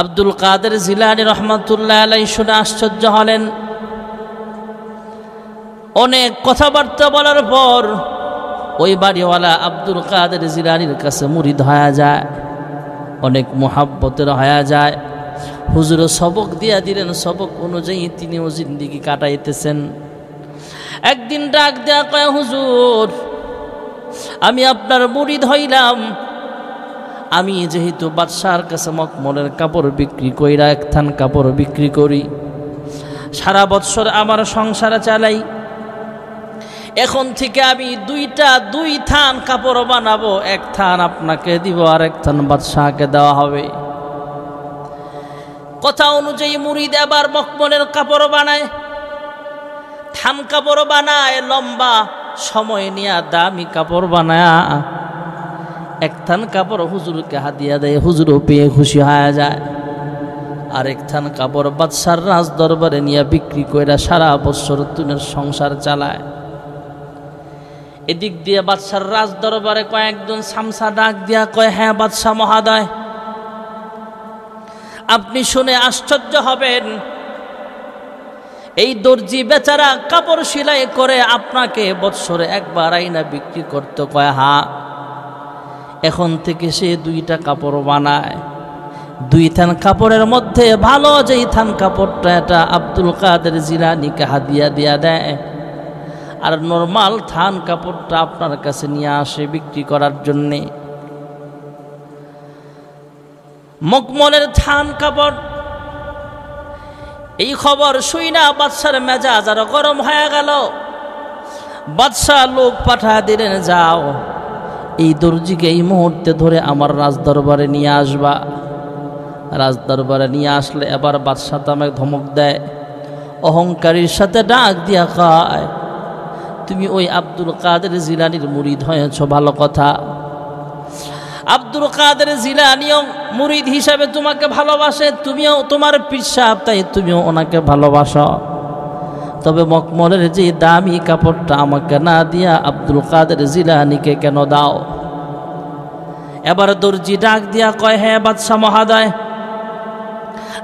আব্দুল কাদের জিলানী রহমাতুল্লাহ আলাইহি শুনে আশ্চর্য হলেন। অনেক কথাবার্তা বলার পর ওই বাড়িওয়ালা আব্দুল কাদের জিলানীর কাছে মুরিদ হয়ে যায়, অনেক মোহাব্বতের হয়ে যায়। হুজুর সবক দিয়া দিলেন, সবক অনুযায়ী তিনিও জিন্দিগি কাটাইতেছেন। একদিন ডাক দেয়া কয়, হুজুর আমি আপনার মুরিদ হইলাম, আমি যেহেতু বাদশার কাছে মখমলের কাপড় বিক্রি কইরা একথান কাপড় বিক্রি করি, সারা বৎসর আমার সংসার চালাই, এখন থেকে আমি দুই থান কাপড় বানাবো, এক থান আপনাকে দিব আর এক থান বাদশাহকে দেওয়া হবে। কথা অনুযায়ী মুরিদ এবার মখমলের কাপড় বানায়, থান কাপড় বানায়, লম্বা সময় নিয়ে দামি কাপড় বানায়, এক থান কাপড় হুজুরকে হাদিয়া দেয়, হুজুরও পেয়ে খুশি হয়ে যায়। আর এক থান কাপড় বাদশার রাজ দরবারে নিয়ে বিক্রি কইরা সারা বছর তুনের সংসার চালায়। এদিক দিয়ে বাদশার রাজ দরবারে কয়েকজন সামসা ডাক দিয়া কয়, হ্যাঁ বাদশাহ মহাদয়, আপনি শুনে আশ্চর্য হবেন, এই দর্জি বেচারা কাপড় সেলাই করে আপনাকে বৎসরে একবার আইনা বিক্রি করতে কয়। হ্যাঁ, এখন থেকে সে দুইটা কাপড় বানায়, দুই থান কাপড়ের মধ্যে ভালো যেই থান কাপড়টা এটা আব্দুল কাদের জিলানীকে হাদিয়া দিয়া দেয়, আর নরমাল থান কাপড়টা আপনার কাছে নিয়ে আসে বিক্রি করার জন্যে। মখমলের থান কাপড়, এই খবর শুইনা বাদশার মেজাজ আর গরম হয়ে গেল। বাদশাহ লোক পাঠা দিলেন, যাও এই দর্জিকে এই মুহূর্তে ধরে আমার রাজদরবারে নিয়ে আসবা। রাজদরবারে নিয়ে আসলে এবার বাদশাহ তামাক ধমক দেয়, অহংকারীর সাথে ডাক দিয়া কয়, তুমি ওই আব্দুল কাদের জিলানীর মুরিদ হয়েছ, ভালো কথা। আব্দুল কাদের জিলানীও মুরিদ হিসাবে তোমাকে ভালোবাসে, তুমিও তোমার পীর সাহেব, তাই তুমিও ওনাকে ভালোবাসো। তবে মখমলের যে দামি কাপড়টা আমাকে না দিয়া আব্দুল কাদের জিলানীকে কেন দাও? এবার দর্জি ডাক দিয়া কয়, হ্যাঁ বাদশাহ মহাদয়,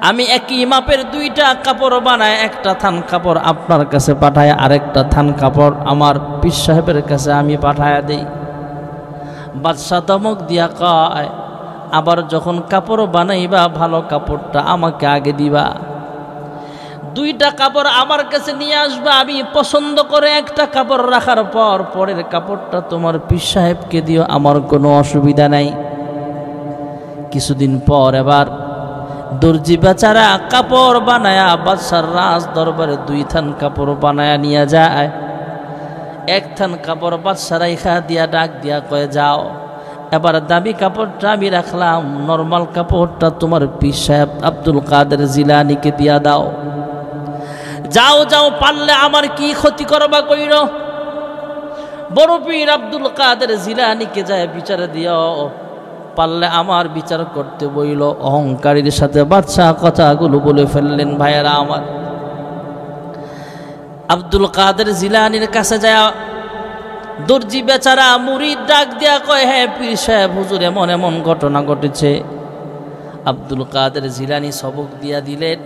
আমি একই মাপের দুইটা কাপড় বানায়, একটা থান কাপড় আপনার কাছে পাঠায়, আরেকটা থান কাপড় আমার পীর সাহেবের কাছে আমি পাঠায়া দেই। বাদশাহ ধমক দিয়া কয়, আবার যখন কাপড় বানাইবা ভালো কাপড়টা আমাকে আগে দিবা, দুইটা কাপড় আমার কাছে নিয়ে আসবা, আমি পছন্দ করে একটা কাপড় রাখার পর পরের কাপড়টা তোমার পীর সাহেবকে দিও, আমার কোনো অসুবিধা নাই। কিছুদিন পর এবার দর্জি বেচারা কাপড় বানায়া বাদশার রাজ দরবারে দুই থান কাপড় বানায়া নিয়ে যায়। এক থান কাপড় বাদশা রাইখা দিয়া ডাক দিয়া কয়ে, যাও এবার দামি কাপড়টা আমি রাখলাম, নর্মাল কাপড়টা তোমার পীর সাহেব আব্দুল কাদের জিলানীকে দিয়া দাও। যাও যাও, পারলে আমার কি ক্ষতি করবা কইর, বড় পীর আব্দুল কাদের জিলানীকে যায় বিচার দিও, পারলে আমার বিচার করতে বইল। অহংকারীর সাথে বাদশাহ কথাগুলো বলে ফেললেন। ভাইয়েরা আমার, আব্দুল কাদের জিলানীর কাছে যায় দর্জি বেচারা মুরিদ ডাক দিয়া কয়, হ্যাঁ পীর সাহেব হুজুর এমন এমন ঘটনা ঘটেছে। আব্দুল কাদের জিলানী সবক দিয়া দিলেন,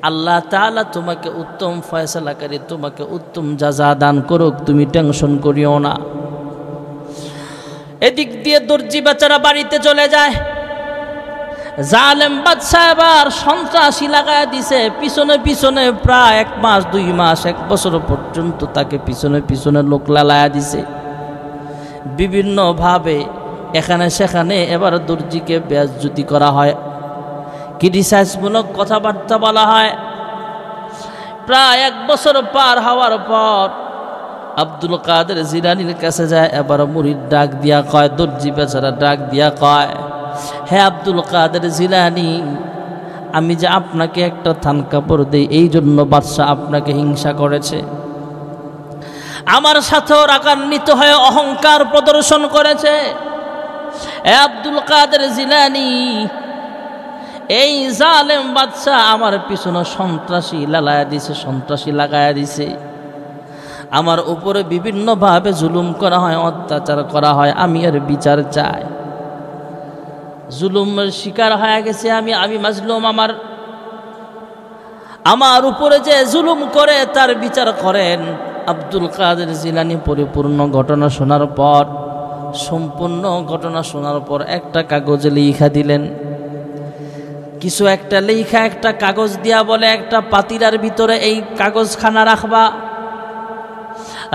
আল্লাহ তাআলা তোমাকে উত্তম ফয়সালাকারী, তোমাকে উত্তম জাযা দান করুক, তুমি টেনশন করিও না। এদিক দিয়ে দর্জি বেচারা বাড়িতে চলে যায়। জালেম বাদশা এবার সন্ত্রাসী লাগায় দিছে, পিছনে পিছনে প্রায় 1 মাস 2 মাস 1 বছর পর্যন্ত তাকে পিছনে পিছনে লোক লাগায়া দিছে বিভিন্নভাবে। এখানে সেখানে এবার দর্জিকে বেইজ্জতি করা হয়, ক্রিটিসাইজমূলক কথাবার্তা বলা হয়। প্রায় 1 বছর পার হওয়ার পর আব্দুল কাদের জিলানীর কাছে যায়। এবার মুরিদ ডাক দিয়া কয়, দর্জি বেচারা ডাক দিয়া কয়, হে আব্দুল কাদের জিলানী, আমি যে আপনাকে একটা থান কাপড় দেই এই জন্য বাদশা আপনাকে হিংসা করেছে, আমার সাথেও রাগান্বিত হয়ে অহংকার প্রদর্শন করেছে। হে আব্দুল কাদের জিলানী, এই জালেম বাদশা আমার পিছনে সন্ত্রাসী লাগায়া দিছে, সন্ত্রাসী লাগায়া দিছে, আমার উপরে বিভিন্নভাবে জুলুম করা হয়, অত্যাচার করা হয়, আমি এর বিচার চাই। জুলুমের শিকার হয়ে গেছে আমি মাজলুম, আমার উপরে যে জুলুম করে তার বিচার করেন। আব্দুল কাদের জিলানী পরিপূর্ণ ঘটনা শোনার পর, সম্পূর্ণ ঘটনা শোনার পর একটা কাগজে লেখা দিলেন। কিছু একটা লেখা একটা কাগজ দিয়া বলে, একটা পাতিলার ভিতরে এই কাগজখানা রাখবা,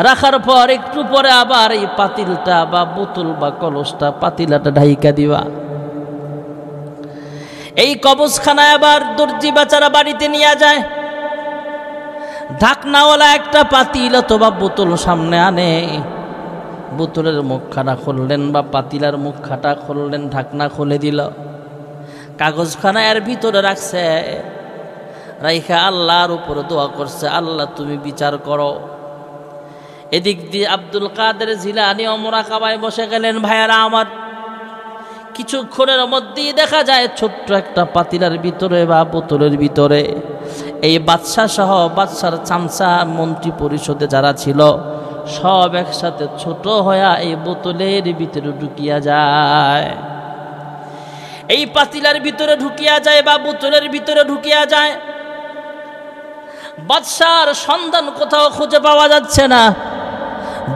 রাখার পর একটু পরে আবার এই পাতিলটা বা বোতল বা কলসটা পাতিলাটা ঢাইকা দিবা। এই কবজখানায় আবার দর্জি বেচারা বাড়িতে নিয়ে যায়, ঢাকনাওয়ালা একটা পাতিল অথবা বোতল সামনে আনে, বোতলের মুখখানা খুললেন বা পাতিলার মুখখাটা খুললেন, ঢাকনা খুলে দিল, কাগজখানা এর ভিতরে রাখছে, রাইখা আল্লাহর উপরে দোয়া করছে, আল্লাহ তুমি বিচার করো। এদিক দিয়ে আব্দুল কাদের জিলানী মুরাকাবায় বসে গেলেন। ভাইয়ারা আমার, কিছুক্ষণের মধ্যেই দেখা যায় ছোট্ট একটা পাতিলার ভিতরে বা বোতলের ভিতরে এই বাদশাহ সহ বাদশার চামচা মন্ত্রী পরিষদে যারা ছিল সব একসাথে ছোট হয়ে এই বোতলের ভিতরে ঢুকিয়া যায়, এই পাতিলার ভিতরে ঢুকিয়া যায় বা বোতলের ভিতরে ঢুকিয়া যায়। বাদশার সন্ধান কোথাও খুঁজে পাওয়া যাচ্ছে না।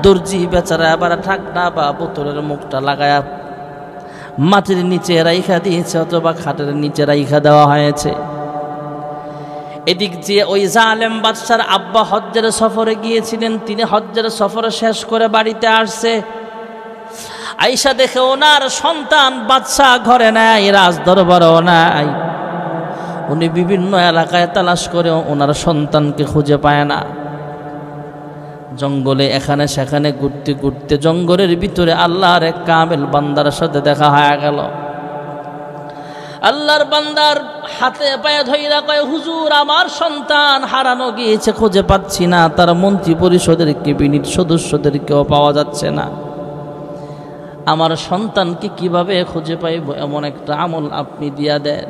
দর্জি বেচারা আবার ঢাকনা বা বোতলের মুখটা লাগায়া মাটির নিচে রাইখা দিয়েছে অথবা খাটের নিচে রাইখা দেওয়া হয়েছে। এদিক দিয়ে ওই জালেম বাদশার আব্বা হজ্জের সফরে গিয়েছিলেন, তিনি হজ্জের সফরে শেষ করে বাড়িতে আসছে, আইসা দেখে ওনার সন্তান বাদশা ঘরে নাই, রাজ দরবারও নাই। উনি বিভিন্ন এলাকায় তালাশ করে ওনার সন্তানকে খুঁজে পায় না। জঙ্গলে এখানে সেখানে ঘুরতে ঘুরতে জঙ্গলের ভিতরে আল্লাহর এক কামেল বান্দার সাথে দেখা হয়ে গেল। আল্লাহর বান্দার হাতে পায়ে ধইরা কয়, হুজুর আমার সন্তান হারানো গিয়েছে, খুঁজে পাচ্ছি না, তার মন্ত্রী পরিষদের ক্যাবিনেট সদস্যদেরকেও পাওয়া যাচ্ছে না, আমার সন্তানকে কিভাবে খুঁজে পাইব এমন একটা আমল আপনি দিয়া দেন।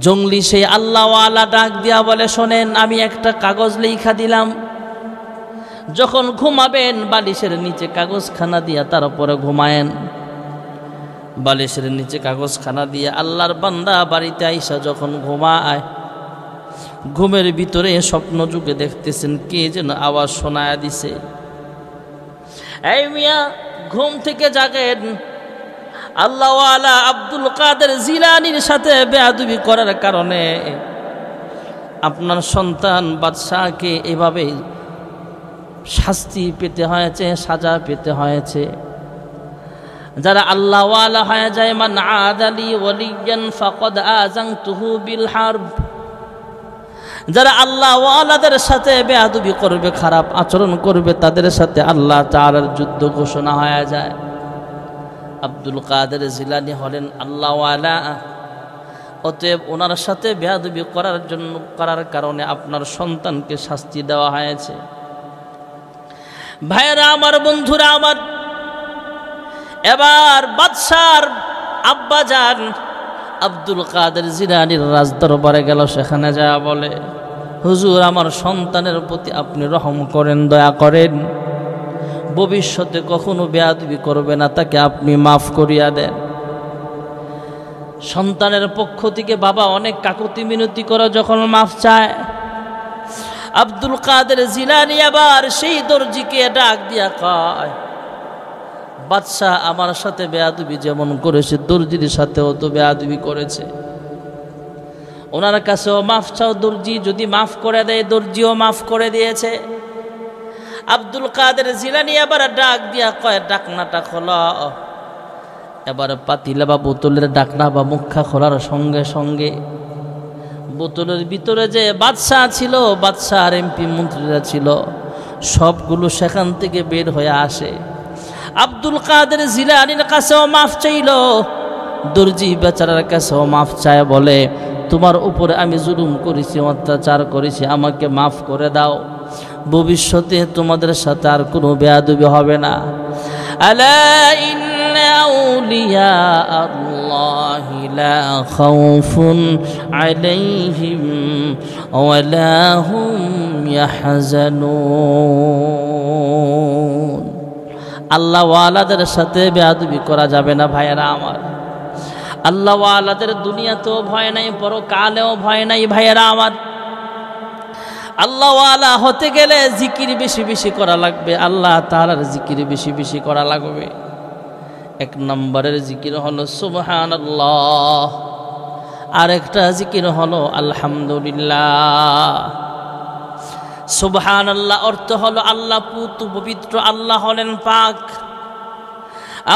জঙ্গলি সেই আল্লাহওয়ালা ডাক দিয়া বলে, শোনেন আমি একটা কাগজ লেখা দিলাম, যখন ঘুমাবেন বালিশের নিচে কাগজখানা দিয়া তারপরে ঘুমায়েন। বালিশের নিচে কাগজখানা দিয়ে আল্লাহর বান্দা বাড়িতে আইসা যখন ঘুমায়, ঘুমের ভিতরে স্বপ্ন যুগে দেখতেছেন কে যেন আওয়াজ শোনায়া দিছে। এই মিয়া ঘুম থেকে জাগেন, আল্লাহওয়ালা আব্দুল কাদের জিলানীর সাথে বেয়াদবি করার কারণে আপনার সন্তান বাদশাহকে এভাবে শাস্তি পেতে হয়েছে, সাজা পেতে হয়েছে। যারা আল্লাহওয়ালা হয়ে যায়, মান আদালি ওয়ালিয়ান ফাকাদ আযানতুহু বিল হারব, যারা আল্লাহওয়ালাদের সাথে বেয়াদবি করবে, খারাপ আচরণ করবে, তাদের সাথে আল্লাহ তাআলার যুদ্ধ ঘোষণা হয়ে যায়। আব্দুল কাদের জিলানী হলেন আল্লাহওয়ালা, অতএব ওনার সাথে বেয়াদবি করার কারণে আপনার সন্তানকে শাস্তি দেওয়া হয়েছে। ভাইরা আমার, বন্ধুরা আমার, এবার বাদশার আব্বা যান আব্দুল কাদের জিলানীর রাজদরবারে গেল, সেখানে যা বলে, হুজুর আমার সন্তানের প্রতি আপনি রহম করেন, দয়া করেন, ভবিষ্যতে কখনো বেয়াদবি করবে না, তাকে আপনি মাফ করিয়া দেন। সন্তানের পক্ষ থেকে বাবা অনেক কাকুতি মিনতি করে যখন মাফ চায়, আব্দুল কাদের জিলানী আবার সেই দর্জিকে ডাক দিয়া কয়, বাদশাহ আমার সাথে বেয়াদবি যেমন করেছে দর্জির সাথেও তো বেয়াদবি করেছে, ওনার কাছেও মাফ চাও। দর্জি যদি মাফ করে দেয়, দর্জিও মাফ করে দিয়েছে। আব্দুল কাদের জিলানী আবার ডাক দিয়া কয়, ডাকনাটা খোলা। এবার পাতিলা বা বোতলের ডাকনা বা মুখা খোলার সঙ্গে সঙ্গে বোতলের ভিতরে যে বাদশাহ ছিল, বাদশাহ আর এমপি মন্ত্রীরা ছিল, সবগুলো সেখান থেকে বের হয়ে আসে। আব্দুল কাদের জিলানীর কাছেও মাফ চাইল, দর্জি বেচারার কাছেও মাফ চায়, বলে তোমার উপরে আমি জুলুম করেছি, অত্যাচার করেছি, আমাকে মাফ করে দাও, ভবিষ্যতে তোমাদের সাথে আর কোনো বেয়াদবি হবে না। আলা ইন্না আউলিয়া আল্লাহি লা খাউফুন আলাইহিম ওয়া লা হুম ইয়াহজানুন। আল্লাহ ওয়ালাদের সাথে বেয়াদবি করা যাবে না ভাইয়েরা আমার। আল্লাহ ওয়ালাদের দুনিয়াতেও ভয় নাই, পরকালেও ভয় নাই ভাইয়েরা আমার। আল্লাহ ওয়ালা হতে গেলে জিকির বেশি বেশি করা লাগবে, আল্লাহ তাআলার জিকির বেশি বেশি করা লাগবে। এক নম্বরের জিকির হলো সুবহানাল্লাহ, আরেকটা জিকির হলো আলহামদুলিল্লাহ। সুবহানাল্লাহ অর্থ হলো আল্লাহ পবিত্র, আল্লাহ হলেন পাক।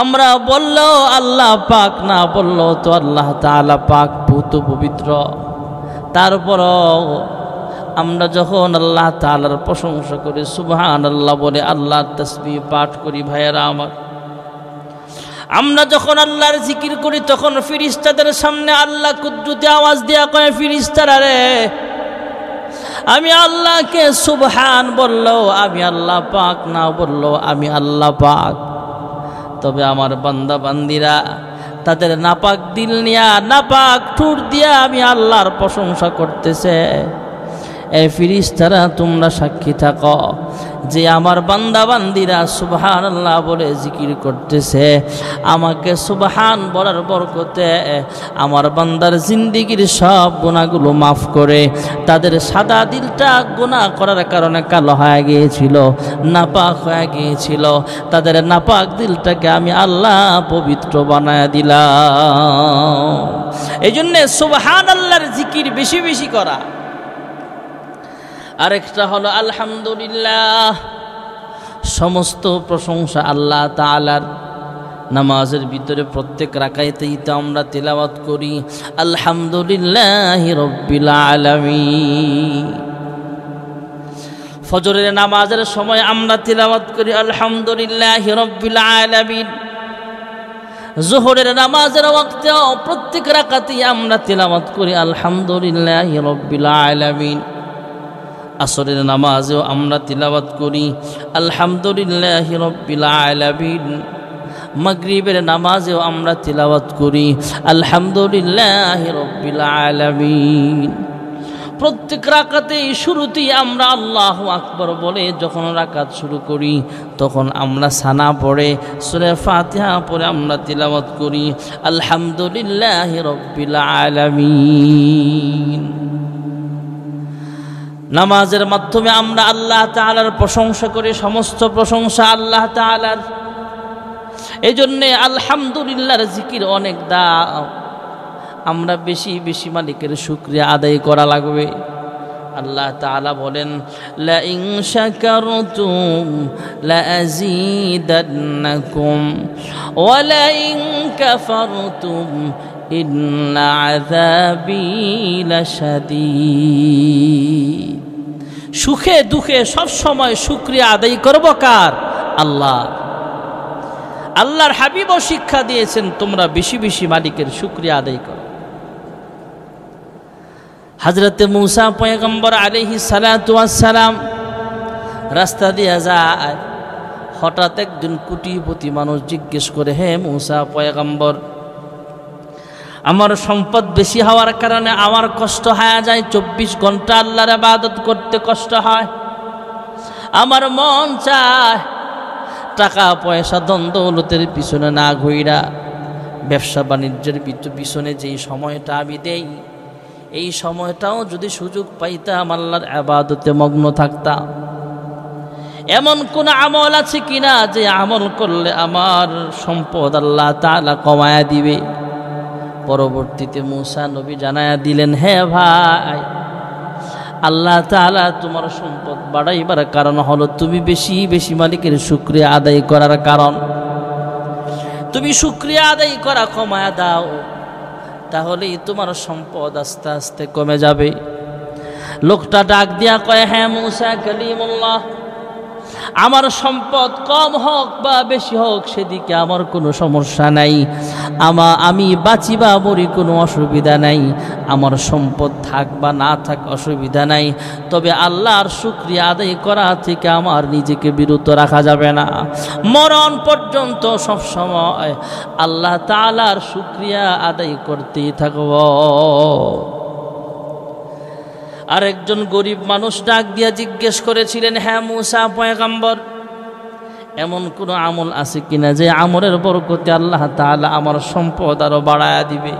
আমরা বললেও আল্লাহ পাক, না বললেও তো আল্লাহ তাআলা পাক পবিত্র। তারপরও আমরা যখন আল্লাহ তাআলার প্রশংসা করি, সুবহানাল্লাহ বলে আল্লাহর তাসবিহ পাঠ করি ভাইয়েরা আমার, আমরা যখন আল্লাহর জিকির করি তখন ফেরেশতাদের সামনে আল্লাহ কুদরতি আওয়াজ দিয়া কয়, ফেরেশতারা রে, আমি আল্লাহকে সুবহান বললেও আমি আল্লাহ পাক, না বললেও আমি আল্লাহ পাক। তবে আমার বান্দা বান্দিরা তাদের নাপাক দিল নিয়া, নাপাক ঠোঁট দিয়া আমি আল্লাহর প্রশংসা করতেছে। এই ফেরেশতারা তোমরা সাক্ষী থাকো যে আমার বান্দা বান্দিরা সুবহানাল্লাহ বলে জিকির করতেছে। আমাকে সুবহান বলার বরকতে আমার বান্দার জিন্দেগির সব গুনাহগুলো মাফ করে, তাদের সাদা দিলটা গুনাহ করার কারণে কালো হয়ে গিয়েছিল, নাপাক হয়ে গিয়েছিল, তাদের নাপাক দিলটাকে আমি আল্লাহ পবিত্র বানায় দিলাম। এই জন্যে সুবহানাল্লাহর জিকির বেশি বেশি করা। আরেকটা হলো আলহামদুলিল্লাহ, সমস্ত প্রশংসা আল্লাহ তাআলার। নামাজের ভিতরে প্রত্যেক রাকাতেই তো আমরা তিলাওয়াত করি আলহামদুলিল্লাহি রাব্বিল আলামিন। ফজরের নামাজের সময় আমরা তিলাওয়াত করি আলহামদুলিল্লাহি রাব্বিল আলামিন। যোহরের নামাজের ওয়াক্তেও প্রত্যেক রাকাতেই আমরা তিলাওয়াত করি আলহামদুলিল্লাহি রাব্বিল আলামিন। আসরের নামাজেও আমরা তিলাওয়াত করি আলহামদুলিল্লাহি রাব্বিল আলামিন। মাগরিবের নামাজেও আমরা তিলাওয়াত করি আলহামদুলিল্লাহি রাব্বিল আলামিন। প্রত্যেক রাকাতেই শুরুতেই আমরা আল্লাহু আকবার বলে যখন রাকাত শুরু করি তখন আমরা সানা পড়ে সূরা ফাতিহা পড়ে আমরা তিলাওয়াত করি আলহামদুলিল্লাহি রাব্বিল আলামিন। নামাজের মাধ্যমে আমরা আল্লাহ তাআলার প্রশংসা করি, সমস্ত প্রশংসা আল্লাহ তাআলার। এই জন্যে আলহামদুলিল্লাহর জিকির অনেক দাম, আমরা বেশি বেশি মালিকের শুকরিয়া আদায় করা লাগবে। আল্লাহ তাআলা বলেন, লা ইন শাকারতুম লা আযীদান্নাকুম ওয়া লা ইন কাফারতুম ইন্না আযাবী লাশাদীদ। সুখে দুঃখে সব সময় শুকরিয়া আদায় করব কার? আল্লাহ। আল্লাহর হাবিবও শিক্ষা দিয়েছেন তোমরা বেশি বেশি মালিকের শুকরিয়া আদায় করো। হযরতে মূসা পয়গম্বর আলাইহিস সালাতু ওয়াস সালাম রাস্তা দিয়ে যায়, হঠাৎ একজন কোটিপতি মানুষ জিজ্ঞেস করে, হে মূসা পয়গম্বর, আমার সম্পদ বেশি হওয়ার কারণে আমার কষ্ট হয়ে যায়, 24 ঘন্টা আল্লাহর ইবাদত করতে কষ্ট হয়। আমার মন চায় টাকা পয়সা ধন দৌলতের পিছনে না ঘুইরা ব্যবসা বাণিজ্যের পিছনে যেই সময়টা আমি দেই, এই সময়টাও যদি সুযোগ পাইতাম আল্লাহর ইবাদতে মগ্ন থাকতাম। এমন কোন আমল আছে কিনা যে আমল করলে আমার সম্পদ আল্লাহ তাআলা কমায়া দিবে? পরবর্তীতে মূসা নবী জানায়া দিলেন, হে ভাই, আল্লাহ তাআলা তোমার সম্পদ বাড়াইবার কারণ হলো তুমি বেশি বেশি মালিকের শুকরিয়া আদায় করার কারণ। তুমি শুকরিয়া আদায় করা কমায়া দাও, তাহলেই তোমার সম্পদ আস্তে আস্তে কমে যাবে। লোকটা ডাক দিয়া কয়, হ্যাঁ মূসা কালিমুল্লাহ, আমার সম্পদ কম হোক বা বেশি হোক সেদিকে আমার কোনো সমস্যা নাই, আমি বাঁচি বা মরি কোনো অসুবিধা নাই, আমার সম্পদ থাক বা না থাক অসুবিধা নাই, তবে আল্লাহর শুকরিয়া আদায় করা থেকে আমার নিজেকে বিরত রাখা যাবে না। মরণ পর্যন্ত সব সময় আল্লাহ তাআলার শুকরিয়া আদায় করতেই থাকব। আরেকজন গরিব মানুষ ডাক দিয়া জিজ্ঞেস করেছিলেন, হ্যাঁ মূসা পয়গম্বর, এমন কোন আমল আছে কিনা যে আমলের বরকতে আল্লাহ তাআলা আমার সম্পদ আরো বাড়ায়া দিবে?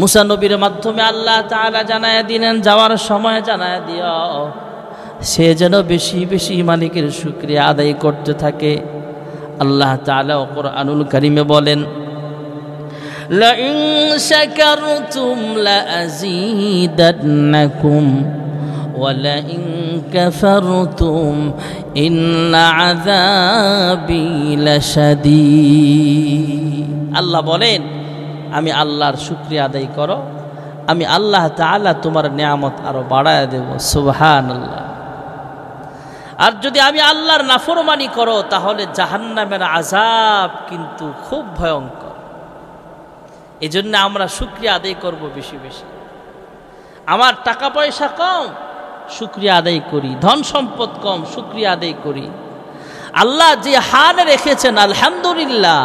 মুসা নবীর মাধ্যমে আল্লাহ তাআলা জানায়া দিলেন, যাওয়ার সময় জানায়া দিও সে যেন বেশি বেশি মালিকের শুকরিয়া আদায় করতে থাকে। আল্লাহ তাআলা কুরআনুল কারীমে বলেন, লাইন শাকারতুম লাযীদান্নাকুম ওয়া লাইন কাফারতুম ইন্না আযাবি লাশাদীদ। আল্লাহ বলেন, আমি আল্লাহর শুকরিয়া আদায় করো, আমি আল্লাহ তাআলা তোমার নিয়ামত আরো বাড়ায় দেব। সুবহানাল্লাহ। আর যদি আমি আল্লাহর নাফরমানি করো তাহলে জাহান্নামের আযাব কিন্তু খুব ভয়ঙ্কর। এজন্য আমরা শুকরিয়া আদায় করব বেশি বেশি। আমার টাকা পয়সা কম, শুকরিয়া আদায় করি। ধন সম্পদ কম, শুকরিয়া আদায় করি। আল্লাহ যে হাল রেখেছেন আলহামদুলিল্লাহ।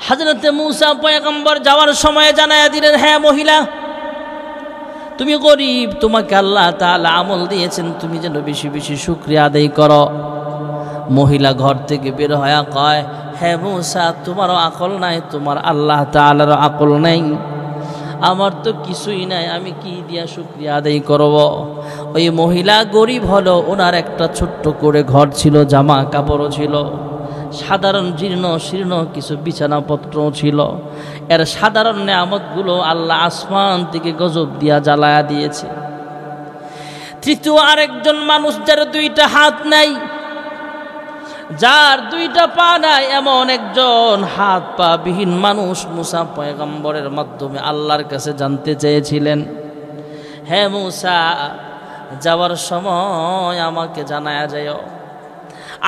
হযরতে মূসা পয়গম্বর যাওয়ার সময় জানায়া দিলেন, হ্যাঁ মহিলা, তুমি গরিব, তোমাকে আল্লাহ তাআলা আমল দিয়েছেন, তুমি যেন বেশি বেশি শুকরিয়া আদায় করো। মহিলা ঘর থেকে বের হয়ে কয়, হ্যাঁ মূসা, তোমারও আকল নাই, তোমার আল্লাহ তাআলারও আকল নাই, আমার তো কিছুই নাই, আমি কি দিয়া শুকরিয়া আদায় করব? ওই মহিলা গরিব হলো, ওনার একটা ছোট্ট করে ঘর ছিল, জামা কাপড়ও ছিল, সাধারণ জীর্ণ শীর্ণ কিছু বিছানাপত্রও ছিল। এর সাধারণ নেয়ামতগুলো আল্লাহ আসমান থেকে গজব দিয়া জ্বালায়া দিয়েছে। তৃতীয় আরেকজন মানুষ, যার দুইটা হাত নাই, যার দুইটা পা নাই, এমন একজন হাত পা বিহীন মানুষ মূসা পয়গম্বরের মাধ্যমে আল্লাহর কাছে জানতে চেয়েছিলেন, হে মূসা, যাওয়ার সময় আমাকে জানায়া যাও,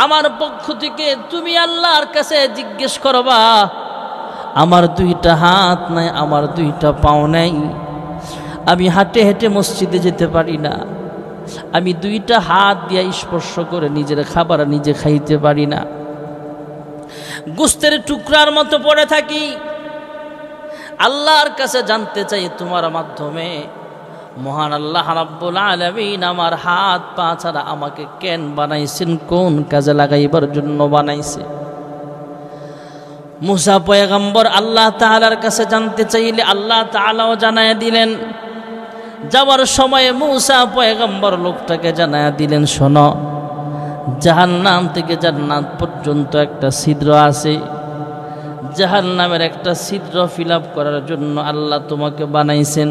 আমার পক্ষ থেকে তুমি আল্লাহর কাছে জিজ্ঞেস করবা, আমার দুইটা হাত নাই, আমার দুইটা পাও নাই, আমি হাঁটে হেঁটে মসজিদে যেতে পারি না, আমি দুইটা হাত দিয়ে স্পর্শ করে নিজের খাবার নিজে খাইতে পারি না, গোস্তের টুকরার মতো পড়ে থাকি। আল্লাহর কাছে জানতে চাই তোমার মাধ্যমে মহান আল্লাহ রাব্বুল আলামিন আমার হাত পা ছাড়া আমাকে কেন বানাইছেন, কোন কাজে লাগাইবার জন্য বানাইছে? মূসা পয়গম্বর আল্লাহ তাআলার কাছে জানতে চাইলে আল্লাহ তাআলাও জানায় দিলেন। যাওয়ার সময় মূসা পয়গম্বর লোকটাকে জানায় দিলেন, শোনো, জাহান্নাম থেকে জান্নাত পর্যন্ত একটা ছিদ্র আছে, জাহান্নামের একটা ছিদ্র ফিল আপ করার জন্য আল্লাহ তোমাকে বানাইছেন।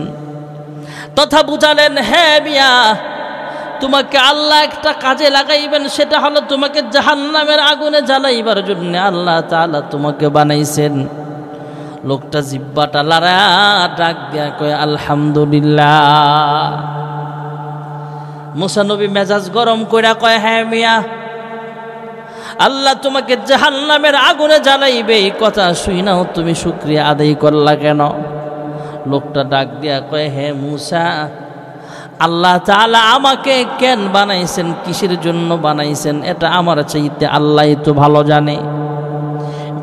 তথা বুঝালেন, হ্যাঁ মিয়া, তোমাকে আল্লাহ একটা কাজে লাগাইবেন, সেটা হলো তোমাকে জাহান্নামের আগুনে জ্বালাইবার জন্য আল্লাহ তাআলা তোমাকে বানাইছেন। লোকটা জিহ্বাটা লড়া ডাক দিয়া কয়, আলহামদুলিল্লাহ। মূসা নবী মেজাজ গরম কইরা কয়, হ্যাঁ মিয়া, আল্লাহ তোমাকে জাহান্নামের আগুনে জ্বালাইবে, এই কথা শুই নাও তুমি শুকরিয়া আদায় করলা কেন? লোকটা ডাক দিয়া কয়, হে মূসা, আল্লাহ তাআলা আমাকে কেন বানাইছেন, কিসের জন্য বানাইছেন, এটা আমার চাইতে আল্লাহই তো ভালো জানে।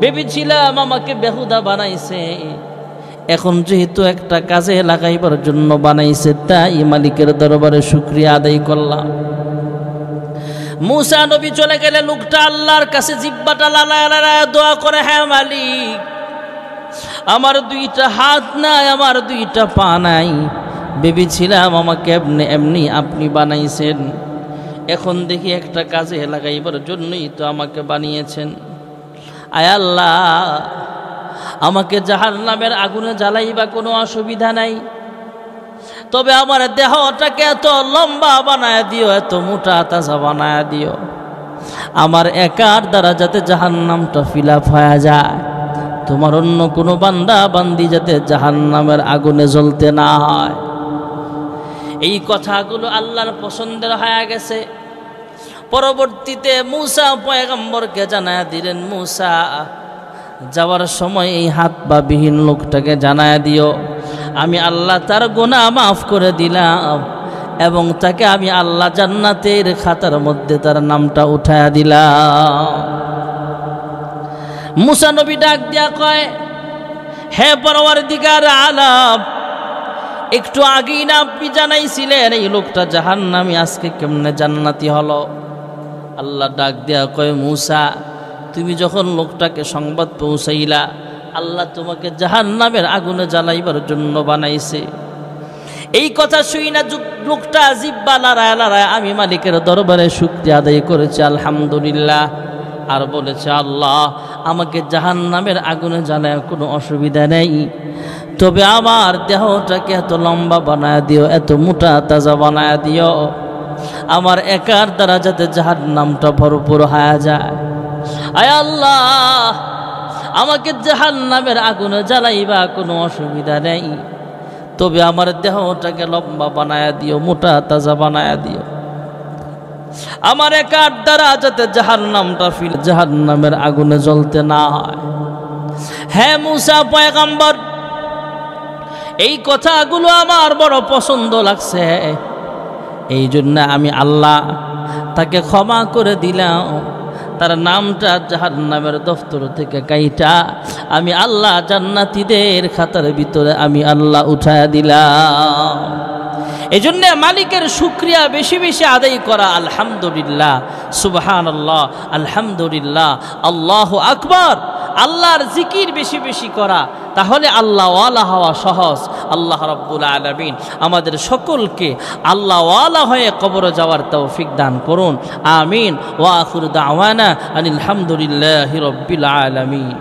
ভেবেছিলাম আমাকে বেহুদা বানাইছে, এখন যেহেতু একটা কাজে লাগাইবার জন্য বানাইছে, তাই মালিকের দরবারে শুকরিয়া আদায় করলাম। মূসা নবী চলে গেলে লোকটা আল্লাহর কাছে জিহ্বাটা লালায়া লালায়া দোয়া করে, হ্যাঁ মালিক, আমার দুইটা হাত নাই, আমার দুইটা পা নাই, ভেবেছিলাম আমাকে এমনি এমনি আপনি বানাইছেন, এখন দেখি একটা কাজে লাগাইবার জন্যই তো আমাকে বানিয়েছেন। আয় আল্লাহ, আমাকে জাহান্নামের আগুনে জ্বালাইবা কোনো অসুবিধা নাই, তবে আমার দেহটাকে এত লম্বা বানায় দিও, এত মোটা তাজা বানায় দিও, আমার একার দ্বারা যাতে জাহান্নামটা ফিল আপ হয়ে যায়, তোমার অন্য কোনো বান্দা বান্দি যাতে জাহান্নামের আগুনে জ্বলতে না হয়। এই কথাগুলো আল্লাহর পছন্দের হয়ে গেছে। পরবর্তীতে মূসা পয়গম্বরকে জানায়া দিলেন, মূসা, যাওয়ার সময় এই হাত বা বিহীন লোকটাকে জানায়া দিও, আমি আল্লাহ তার গুনাহ মাফ করে দিলাম এবং তাকে আমি আল্লাহ জান্নাতের খাতার মধ্যে তার নামটা উঠায়া দিলাম। মূসা নবী ডাক দিয়া কয়, হে পরওয়ারদিগার আলাম, একটু আগেই না আপনি জানাইছিলেন এই লোকটা জাহান্নামী, আজকে কেমনে জান্নাতি হলো? আল্লাহ ডাক দেয়া কয়, মূসা তুমি যখন লোকটাকে সংবাদ পৌঁছাইলা আল্লাহ তোমাকে জাহান্নামের আগুনে জ্বালাইবার জন্য বানাইছে। এই কথা শুই না লোকটা জিব্বা লড়ায় লড়ায় আমি মালিকের দরবারে শুকরিয়া আদায় করেছে আলহামদুলিল্লাহ, আর বলেছে আল্লাহ আমাকে জাহান্নামের আগুনে জ্বালায় কোনো অসুবিধা নেই, তবে আমার দেহটাকে এত লম্বা বানায় দিও, এত মোটা তাজা বানায় দিও, আমার একার দ্বারা যাতে জাহান্নামটা ভরপুর হয়ে যায়। আয় আল্লাহ আমাকে জাহান্নামের আগুনে জ্বালাইবা কোনো অসুবিধা নেই, তবে আমার দেহটাকে লম্বা বানায় দিও, মোটা তাজা বানায় দিও, আমার একার দ্বারা যাতে জাহান্নামের আগুনে জ্বলতে না হয়। হ্যাঁ মূসা পয়গম্বর, এই কথাগুলো আমার বড় পছন্দ লাগছে, এই জন্য আমি আল্লাহ তাকে ক্ষমা করে দিলাম, তার নামটা জাহান্নামের দফতর থেকে কাইটা আমি আল্লাহ জান্নাতীদের খাতার ভিতরে আমি আল্লাহ উঠায়া দিলাম। এই জন্য মালিকের শুকরিয়া বেশি বেশি আদায় করা, আলহামদুলিল্লাহ, সুবহানাল্লাহ, আলহামদুলিল্লাহ, আল্লাহু আকবার, আল্লাহর জিকির বেশি বেশি করা, তাহলে আল্লাহ ওয়ালা হওয়া সহজ। আল্লাহ রাব্বুল আলামিন আমাদের সকলকে আল্লাহ ওয়ালা হয়ে কবরে যাওয়ার তৌফিক দান করুন, আমিন। ওয়া আখিরু দাওয়ানা আনিল হামদুলিল্লাহি রাব্বিল আলামিন।